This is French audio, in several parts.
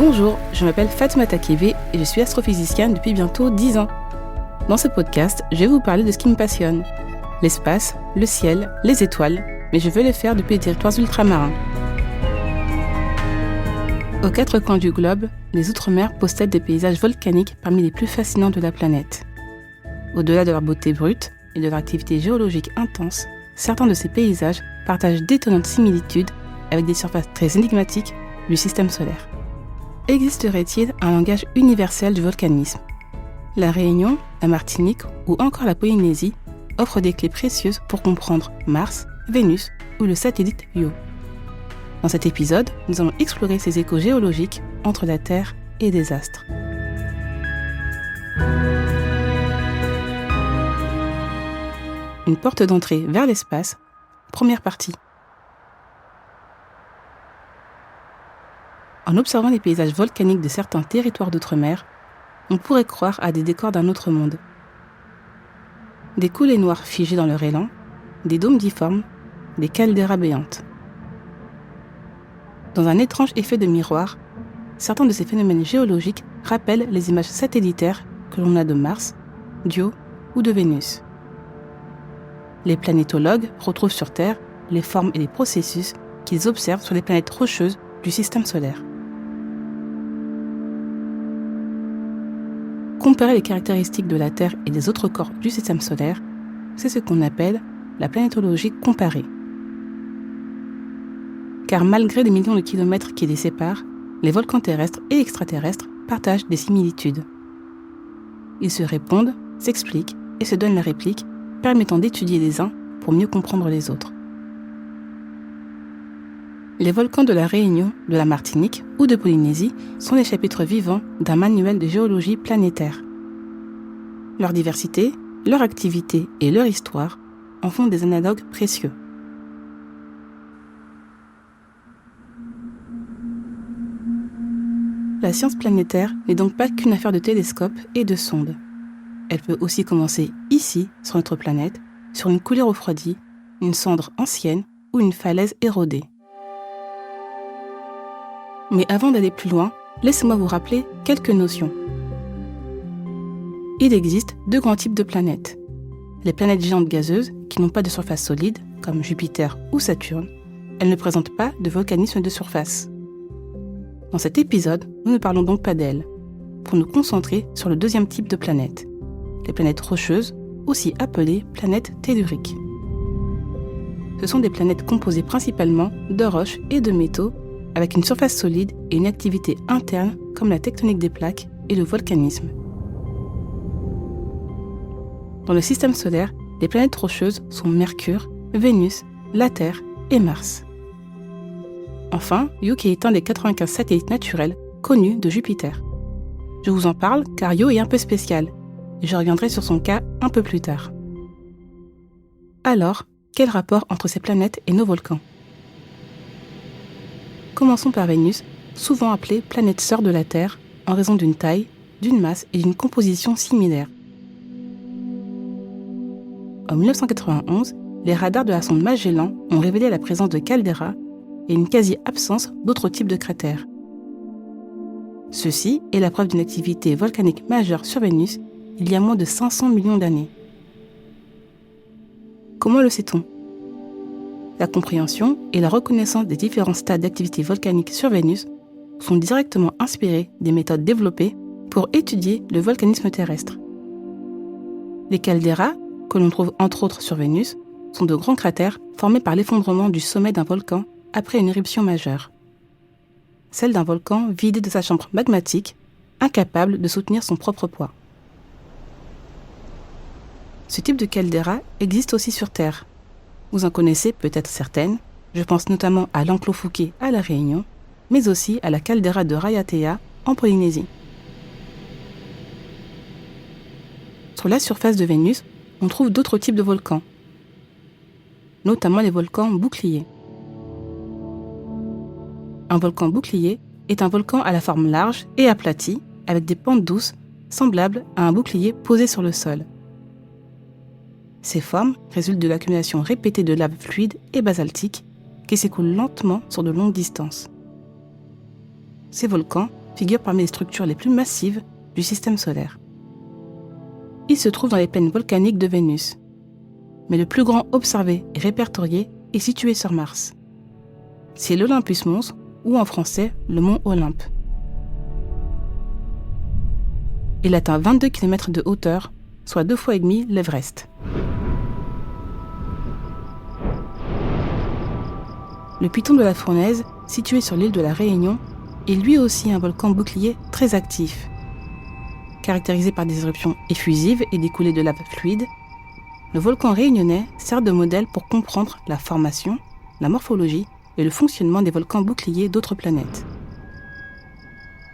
Bonjour, je m'appelle Fatoumata Kébé et je suis astrophysicienne depuis bientôt 10 ans. Dans ce podcast, je vais vous parler de ce qui me passionne. L'espace, le ciel, les étoiles, mais je veux le faire depuis les territoires ultramarins. Aux quatre coins du globe, les Outre-mer possèdent des paysages volcaniques parmi les plus fascinants de la planète. Au-delà de leur beauté brute et de leur activité géologique intense, certains de ces paysages partagent d'étonnantes similitudes avec des surfaces très énigmatiques du système solaire. Existerait-il un langage universel du volcanisme ? La Réunion, la Martinique ou encore la Polynésie offrent des clés précieuses pour comprendre Mars, Vénus ou le satellite Io. Dans cet épisode, nous allons explorer ces échos géologiques entre la Terre et les astres. Une porte d'entrée vers l'espace, première partie. En observant les paysages volcaniques de certains territoires d'outre-mer, on pourrait croire à des décors d'un autre monde. Des coulées noires figées dans leur élan, des dômes difformes, des calderas béantes. Dans un étrange effet de miroir, certains de ces phénomènes géologiques rappellent les images satellitaires que l'on a de Mars, d'Io ou de Vénus. Les planétologues retrouvent sur Terre les formes et les processus qu'ils observent sur les planètes rocheuses du système solaire. Comparer les caractéristiques de la Terre et des autres corps du système solaire, c'est ce qu'on appelle la planétologie comparée. Car malgré les millions de kilomètres qui les séparent, les volcans terrestres et extraterrestres partagent des similitudes. Ils se répondent, s'expliquent et se donnent la réplique, permettant d'étudier les uns pour mieux comprendre les autres. Les volcans de la Réunion, de la Martinique ou de Polynésie sont les chapitres vivants d'un manuel de géologie planétaire. Leur diversité, leur activité et leur histoire en font des analogues précieux. La science planétaire n'est donc pas qu'une affaire de télescopes et de sondes. Elle peut aussi commencer ici, sur notre planète, sur une coulée refroidie, une cendre ancienne ou une falaise érodée. Mais avant d'aller plus loin, laissez-moi vous rappeler quelques notions. Il existe deux grands types de planètes. Les planètes géantes gazeuses, qui n'ont pas de surface solide, comme Jupiter ou Saturne, elles ne présentent pas de volcanisme de surface. Dans cet épisode, nous ne parlons donc pas d'elles, pour nous concentrer sur le deuxième type de planète, les planètes rocheuses, aussi appelées planètes telluriques. Ce sont des planètes composées principalement de roches et de métaux, avec une surface solide et une activité interne comme la tectonique des plaques et le volcanisme. Dans le système solaire, les planètes rocheuses sont Mercure, Vénus, la Terre et Mars. Enfin, Io qui est un des 95 satellites naturels connus de Jupiter. Je vous en parle car Io est un peu spécial, et je reviendrai sur son cas un peu plus tard. Alors, quel rapport entre ces planètes et nos volcans ? Commençons par Vénus, souvent appelée planète sœur de la Terre, en raison d'une taille, d'une masse et d'une composition similaires. En 1991, les radars de la sonde Magellan ont révélé la présence de calderas et une quasi-absence d'autres types de cratères. Ceci est la preuve d'une activité volcanique majeure sur Vénus il y a moins de 500 millions d'années. Comment le sait-on ? La compréhension et la reconnaissance des différents stades d'activité volcanique sur Vénus sont directement inspirées des méthodes développées pour étudier le volcanisme terrestre. Les calderas, que l'on trouve entre autres sur Vénus, sont de grands cratères formés par l'effondrement du sommet d'un volcan après une éruption majeure. Celle d'un volcan vidé de sa chambre magmatique, incapable de soutenir son propre poids. Ce type de caldeira existe aussi sur Terre. Vous en connaissez peut-être certaines, je pense notamment à l'enclos Fouquet à La Réunion, mais aussi à la caldeira de Raiatea en Polynésie. Sur la surface de Vénus, on trouve d'autres types de volcans, notamment les volcans boucliers. Un volcan bouclier est un volcan à la forme large et aplatie, avec des pentes douces, semblables à un bouclier posé sur le sol. Ces formes résultent de l'accumulation répétée de lave fluide et basaltique qui s'écoule lentement sur de longues distances. Ces volcans figure parmi les structures les plus massives du système solaire. Il se trouve dans les plaines volcaniques de Vénus. Mais le plus grand observé et répertorié est situé sur Mars. C'est l'Olympus Mons, ou en français, le mont Olympe. Il atteint 22 km de hauteur, soit 2,5 fois l'Everest. Le Piton de la Fournaise, situé sur l'île de la Réunion, est lui aussi un volcan bouclier très actif. Caractérisé par des éruptions effusives et des coulées de lave fluide, le volcan réunionnais sert de modèle pour comprendre la formation, la morphologie et le fonctionnement des volcans boucliers d'autres planètes.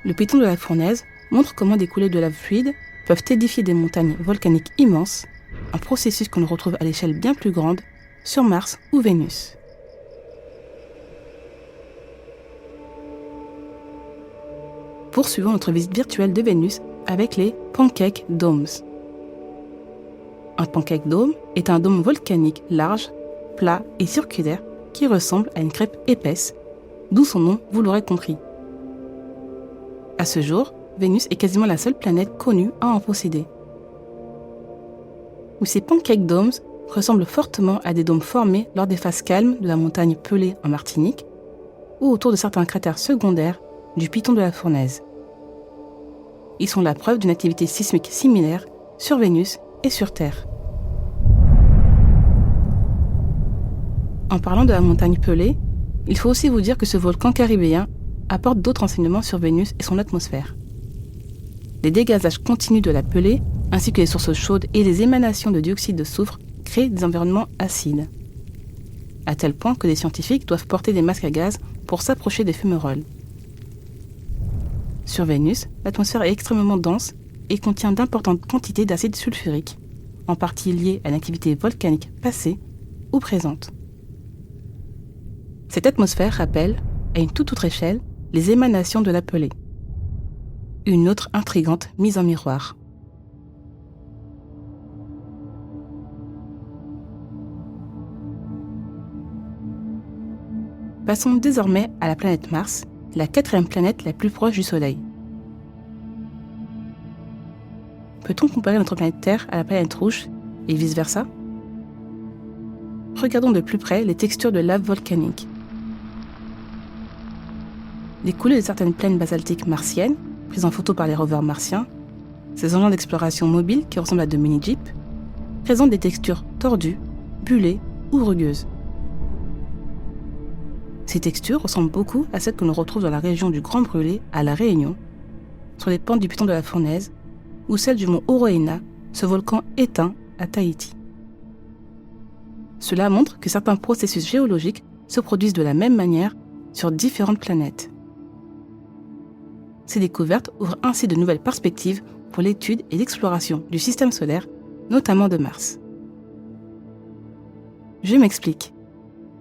Le Piton de la Fournaise montre comment des coulées de lave fluide peuvent édifier des montagnes volcaniques immenses, un processus qu'on retrouve à l'échelle bien plus grande sur Mars ou Vénus. Poursuivons notre visite virtuelle de Vénus avec les Pancake Domes. Un pancake dome est un dôme volcanique large, plat et circulaire qui ressemble à une crêpe épaisse, d'où son nom, vous l'aurez compris. À ce jour, Vénus est quasiment la seule planète connue à en posséder. Ces Pancake Domes ressemblent fortement à des dômes formés lors des phases calmes de la montagne Pelée en Martinique ou autour de certains cratères secondaires du Piton de la Fournaise. Ils sont la preuve d'une activité sismique similaire sur Vénus et sur Terre. En parlant de la montagne Pelée, il faut aussi vous dire que ce volcan caribéen apporte d'autres enseignements sur Vénus et son atmosphère. Les dégazages continus de la Pelée, ainsi que les sources chaudes et les émanations de dioxyde de soufre créent des environnements acides. À tel point que des scientifiques doivent porter des masques à gaz pour s'approcher des fumerolles. Sur Vénus, l'atmosphère est extrêmement dense et contient d'importantes quantités d'acide sulfurique, en partie liées à une activité volcanique passée ou présente. Cette atmosphère rappelle, à une toute autre échelle, les émanations de la Pelée. Une autre intrigante mise en miroir. Passons désormais à la planète Mars, la 4e planète la plus proche du Soleil. Peut-on comparer notre planète Terre à la planète rouge et vice-versa ? Regardons de plus près les textures de lave volcanique. Les coulées de certaines plaines basaltiques martiennes, prises en photo par les rovers martiens, ces engins d'exploration mobiles qui ressemblent à de mini-jeeps, présentent des textures tordues, bullées ou rugueuses. Ces textures ressemblent beaucoup à celles que l'on retrouve dans la région du Grand Brûlé à La Réunion, sur les pentes du Piton de la Fournaise, ou celle du mont Oroena, ce volcan éteint à Tahiti. Cela montre que certains processus géologiques se produisent de la même manière sur différentes planètes. Ces découvertes ouvrent ainsi de nouvelles perspectives pour l'étude et l'exploration du système solaire, notamment de Mars. Je m'explique.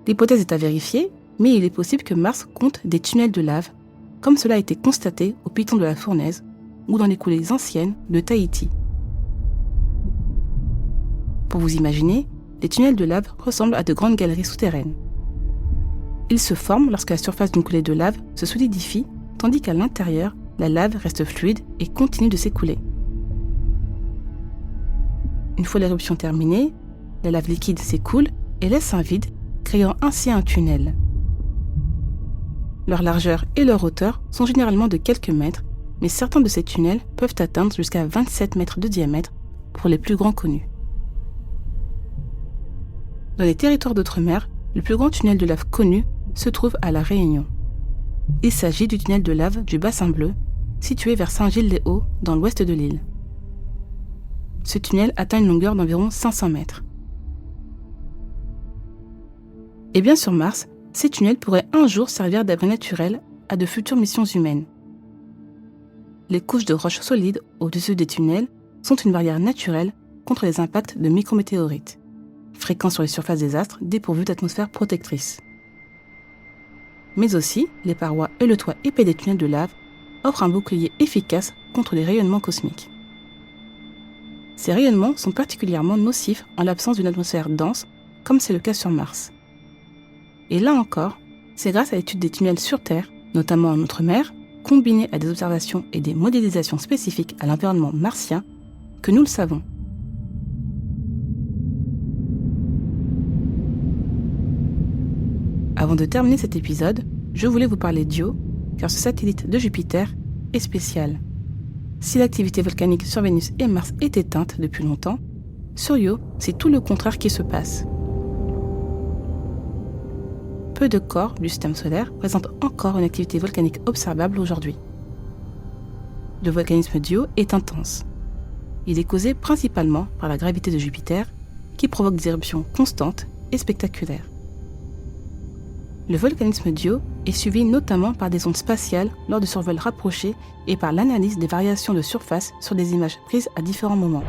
L'hypothèse est à vérifier, mais il est possible que Mars compte des tunnels de lave, comme cela a été constaté au Piton de la Fournaise ou dans les coulées anciennes de Tahiti. Pour vous imaginer, les tunnels de lave ressemblent à de grandes galeries souterraines. Ils se forment lorsque la surface d'une coulée de lave se solidifie, tandis qu'à l'intérieur, la lave reste fluide et continue de s'écouler. Une fois l'éruption terminée, la lave liquide s'écoule et laisse un vide, créant ainsi un tunnel. Leur largeur et leur hauteur sont généralement de quelques mètres, mais certains de ces tunnels peuvent atteindre jusqu'à 27 mètres de diamètre pour les plus grands connus. Dans les territoires d'outre-mer, le plus grand tunnel de lave connu se trouve à La Réunion. Il s'agit du tunnel de lave du Bassin Bleu, situé vers Saint-Gilles-les-Hauts, dans l'ouest de l'île. Ce tunnel atteint une longueur d'environ 500 mètres. Et bien sur Mars, ces tunnels pourraient un jour servir d'abri naturel à de futures missions humaines. Les couches de roches solides au-dessus des tunnels sont une barrière naturelle contre les impacts de micrométéorites, fréquents sur les surfaces des astres dépourvus d'atmosphère protectrice. Mais aussi, les parois et le toit épais des tunnels de lave offrent un bouclier efficace contre les rayonnements cosmiques. Ces rayonnements sont particulièrement nocifs en l'absence d'une atmosphère dense, comme c'est le cas sur Mars. Et là encore, c'est grâce à l'étude des tunnels sur Terre, notamment en outre-mer, combinée à des observations et des modélisations spécifiques à l'environnement martien, que nous le savons. Avant de terminer cet épisode, je voulais vous parler d'Io, car ce satellite de Jupiter est spécial. Si l'activité volcanique sur Vénus et Mars est éteinte depuis longtemps, sur Io, c'est tout le contraire qui se passe. Peu de corps du système solaire présentent encore une activité volcanique observable aujourd'hui. Le volcanisme d'Io est intense. Il est causé principalement par la gravité de Jupiter, qui provoque des éruptions constantes et spectaculaires. Le volcanisme d'Io est suivi notamment par des ondes spatiales lors de survols rapprochés et par l'analyse des variations de surface sur des images prises à différents moments.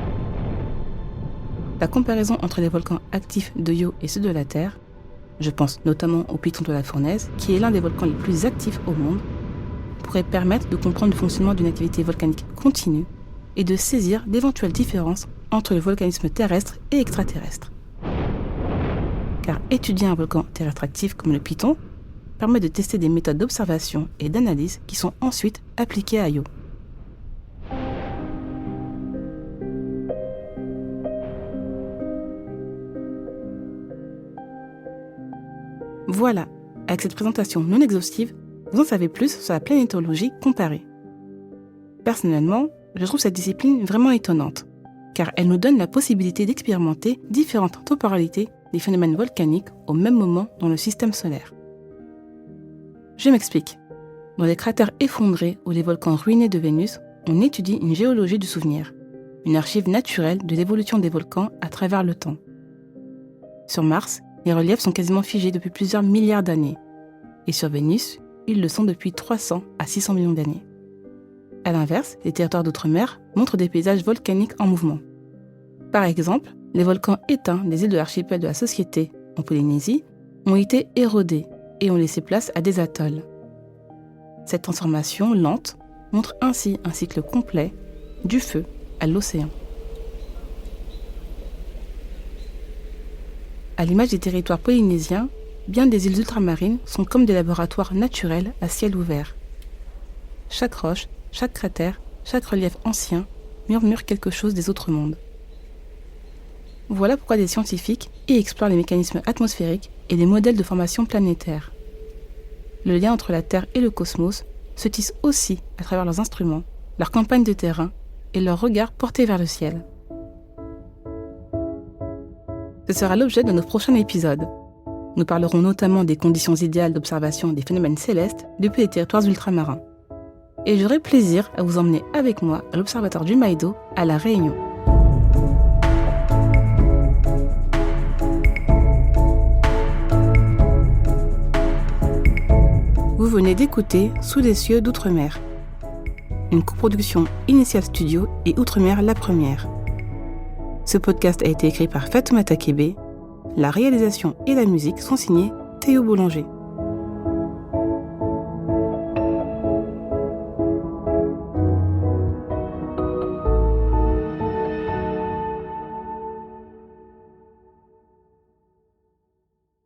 La comparaison entre les volcans actifs de Io et ceux de la Terre, je pense notamment au Piton de la Fournaise, qui est l'un des volcans les plus actifs au monde, pourrait permettre de comprendre le fonctionnement d'une activité volcanique continue et de saisir d'éventuelles différences entre le volcanisme terrestre et extraterrestre. Car étudier un volcan terrestre actif comme le Piton permet de tester des méthodes d'observation et d'analyse qui sont ensuite appliquées à Io. Voilà, avec cette présentation non exhaustive, vous en savez plus sur la planétologie comparée. Personnellement, je trouve cette discipline vraiment étonnante, car elle nous donne la possibilité d'expérimenter différentes temporalités des phénomènes volcaniques au même moment dans le système solaire. Je m'explique. Dans les cratères effondrés ou les volcans ruinés de Vénus, on étudie une géologie du souvenir, une archive naturelle de l'évolution des volcans à travers le temps. Sur Mars, les reliefs sont quasiment figés depuis plusieurs milliards d'années, et sur Vénus, ils le sont depuis 300 à 600 millions d'années. À l'inverse, les territoires d'outre-mer montrent des paysages volcaniques en mouvement. Par exemple, les volcans éteints des îles de l'archipel de la Société, en Polynésie, ont été érodés et ont laissé place à des atolls. Cette transformation lente montre ainsi un cycle complet du feu à l'océan. À l'image des territoires polynésiens, bien des îles ultramarines sont comme des laboratoires naturels à ciel ouvert. Chaque roche, chaque cratère, chaque relief ancien murmure quelque chose des autres mondes. Voilà pourquoi des scientifiques y explorent les mécanismes atmosphériques et les modèles de formation planétaire. Le lien entre la Terre et le cosmos se tisse aussi à travers leurs instruments, leurs campagnes de terrain et leur regard porté vers le ciel. Ce sera l'objet de notre prochain épisode. Nous parlerons notamment des conditions idéales d'observation des phénomènes célestes depuis les territoires ultramarins. Et j'aurai plaisir à vous emmener avec moi à l'Observatoire du Maïdo à La Réunion. Vous venez d'écouter Sous les cieux d'Outre-mer, une coproduction Initial Studio et Outre-mer La Première. Ce podcast a été écrit par Fatoumata Kébé. La réalisation et la musique sont signées Théo Boulanger.